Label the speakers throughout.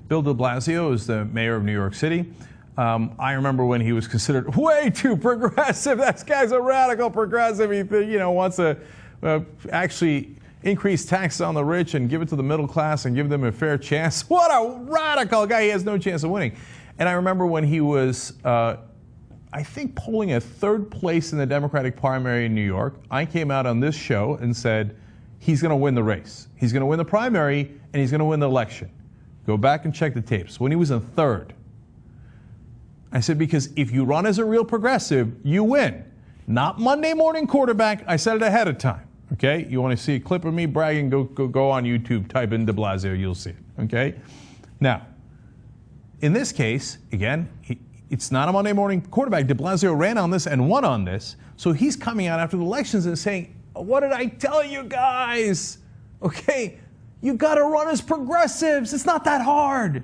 Speaker 1: Bill de Blasio is the mayor of New York City. I remember when he was considered way too progressive. That guy's a radical progressive. He wants to actually increase taxes on the rich and give it to the middle class and give them a fair chance. What a radical guy. He has no chance of winning. And I remember when he was, I think, polling at third place in the Democratic primary in New York, I came out on this show and said, he's going to win the race. He's going to win the primary, and he's going to win the election. Go back and check the tapes. When he was in third, I said, because if you run as a real progressive, you win. Not Monday morning quarterback. I said it ahead of time. Okay? You want to see a clip of me bragging, go on YouTube, type in de Blasio, you'll see it. Okay? Now, in this case, again, it's not a Monday morning quarterback. De Blasio ran on this and won on this. So he's coming out after the elections and saying, what did I tell you guys? Okay? You got to run as progressives. It's not that hard.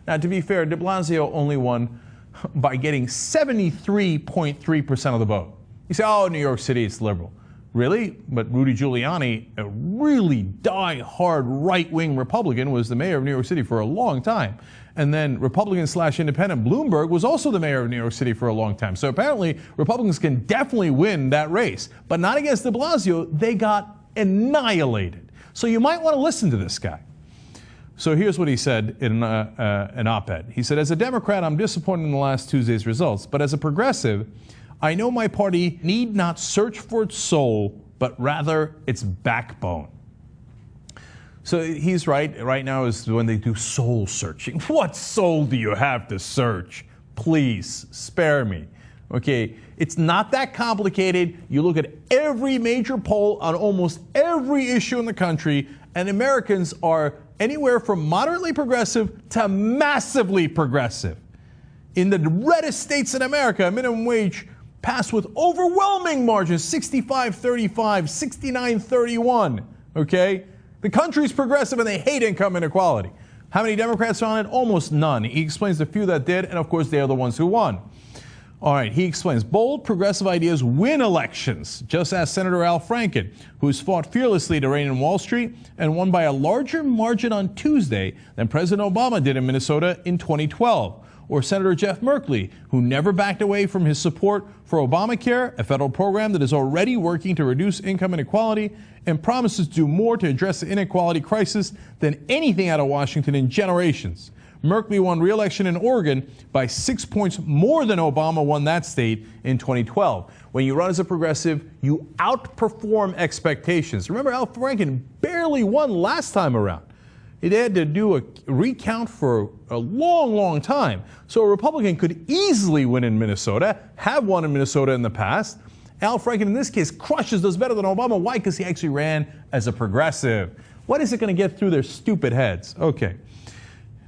Speaker 1: Now, to be fair, de Blasio only won by getting 73.3% of the vote. You say, oh, New York City, it's liberal. Really? But Rudy Giuliani, a really die-hard right-wing Republican, was the mayor of New York City for a long time. And then Republican/independent Bloomberg was also the mayor of New York City for a long time. So apparently Republicans can definitely win that race, but not against de Blasio. They got annihilated. So you might want to listen to this guy. So here's what he said in an op-ed. He said, as a Democrat, I'm disappointed in the last Tuesday's results, but as a progressive, I know my party need not search for its soul, but rather its backbone. So he's right. Right now is when they do soul searching. What soul do you have to search? Please spare me. Okay, it's not that complicated. You look at every major poll on almost every issue in the country, and Americans are anywhere from moderately progressive to massively progressive. In the reddest states in America, minimum wage passed with overwhelming margins, 65-35, 69-31, okay? The country's progressive and they hate income inequality. How many Democrats are on it? Almost none. He explains the few that did, and of course, they are the ones who won. All right, he explains, bold progressive ideas win elections, just as Senator Al Franken, who's fought fearlessly to reign in Wall Street and won by a larger margin on Tuesday than President Obama did in Minnesota in 2012. Or Senator Jeff Merkley, who never backed away from his support for Obamacare, a federal program that is already working to reduce income inequality and promises to do more to address the inequality crisis than anything out of Washington in generations. Merkley won re-election in Oregon by 6 points more than Obama won that state in 2012. When you run as a progressive, you outperform expectations. Remember, Al Franken barely won last time around. They had to do a recount for a long, long time. So a Republican could easily win in Minnesota, have won in Minnesota in the past. Al Franken, in this case, does better than Obama. Why? Because he actually ran as a progressive. What is it going to get through their stupid heads? Okay.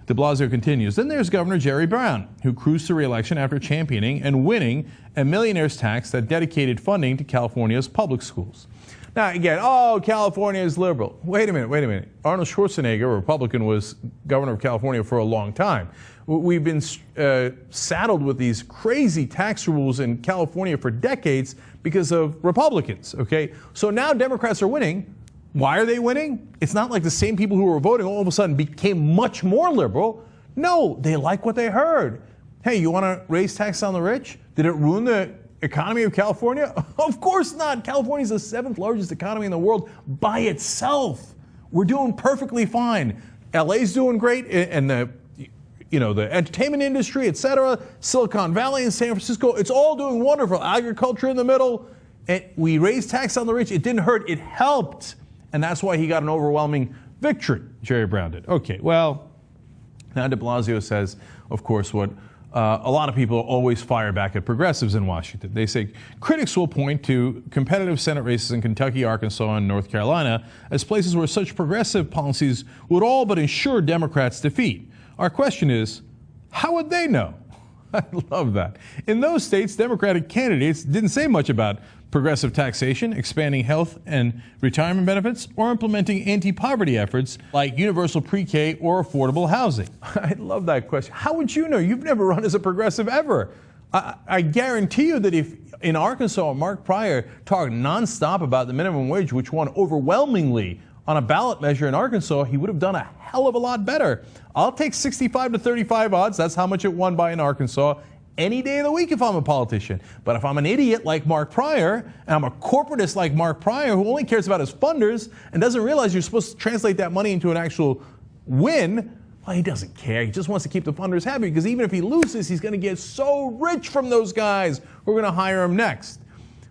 Speaker 1: De Blasio continues. Then there's Governor Jerry Brown, who cruised to re-election after championing and winning a millionaire's tax that dedicated funding to California's public schools. Now, again, oh, California is liberal. Wait a minute. Arnold Schwarzenegger, a Republican, was governor of California for a long time. We've been saddled with these crazy tax rules in California for decades because of Republicans, okay? So now Democrats are winning. Why are they winning? It's not like the same people who were voting all of a sudden became much more liberal. No, they like what they heard. Hey, you want to raise taxes on the rich? Did it ruin the economy of California? Of course not. California is the 7th largest economy in the world by itself. We're doing perfectly fine. LA's doing great, and the entertainment industry, etc. Silicon Valley and San Francisco, it's all doing wonderful. Agriculture in the middle. And we raised tax on the rich. It didn't hurt. It helped. And that's why he got an overwhelming victory, Jerry Brown did. Okay, well, now de Blasio says, of course, what a lot of people always fire back at progressives in Washington. They say critics will point to competitive Senate races in Kentucky, Arkansas, and North Carolina as places where such progressive policies would all but ensure Democrats' defeat. Our question is, how would they know? I love that. In those states, Democratic candidates didn't say much about progressive taxation, expanding health and retirement benefits, or implementing anti-poverty efforts like universal pre-K or affordable housing. I love that question. How would you know? You've never run as a progressive ever. I guarantee you that if in Arkansas, Mark Pryor talked nonstop about the minimum wage, which won overwhelmingly on a ballot measure in Arkansas, he would have done a hell of a lot better. I'll take 65 to 35 odds. That's how much it won by in Arkansas any day of the week if I'm a politician. But if I'm an idiot like Mark Pryor, and I'm a corporatist like Mark Pryor, who only cares about his funders and doesn't realize you're supposed to translate that money into an actual win, well, he doesn't care. He just wants to keep the funders happy, because even if he loses, he's going to get so rich from those guys who are going to hire him next.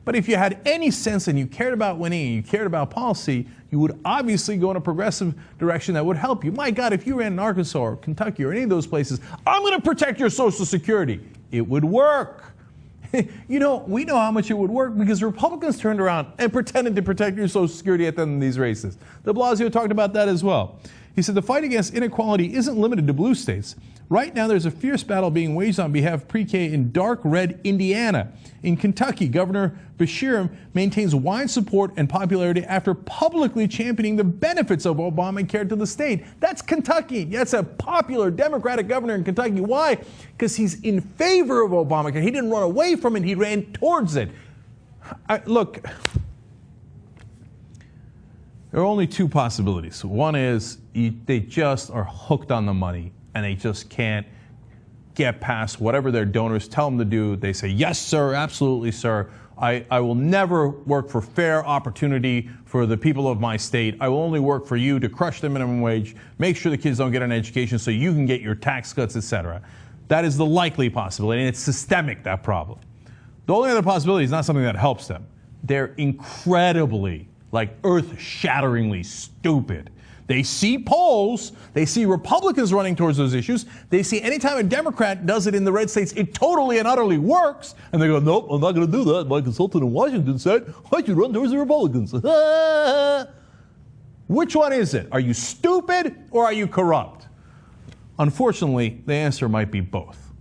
Speaker 1: But if you had any sense and you cared about winning and you cared about policy, you would obviously go in a progressive direction that would help you. My God, if you ran in Arkansas or Kentucky or any of those places, I'm going to protect your Social Security. It would work. You know, we know how much it would work because Republicans turned around and pretended to protect your Social Security at the end of these races. De Blasio talked about that as well. He said the fight against inequality isn't limited to blue states. Right now, there's a fierce battle being waged on behalf of pre-K in dark red Indiana. In Kentucky, Governor Bashir maintains wide support and popularity after publicly championing the benefits of Obamacare to the state. That's Kentucky. That's a popular Democratic governor in Kentucky. Why? Because he's in favor of Obamacare. He didn't run away from it. He ran towards it. Look, there are only two possibilities. One is they just are hooked on the money and they just can't get past whatever their donors tell them to do. They say, yes, sir, absolutely, sir. I will never work for fair opportunity for the people of my state. I will only work for you to crush the minimum wage, make sure the kids don't get an education so you can get your tax cuts, etc. That is the likely possibility, and it's systemic, that problem. The only other possibility is not something that helps them. They're incredibly, like earth-shatteringly stupid. They see polls, they see Republicans running towards those issues, they see anytime a Democrat does it in the red states, it totally and utterly works, and they go, nope, I'm not going to do that. My consultant in Washington said I should run towards the Republicans. Which one is it? Are you stupid or are you corrupt? Unfortunately, the answer might be both.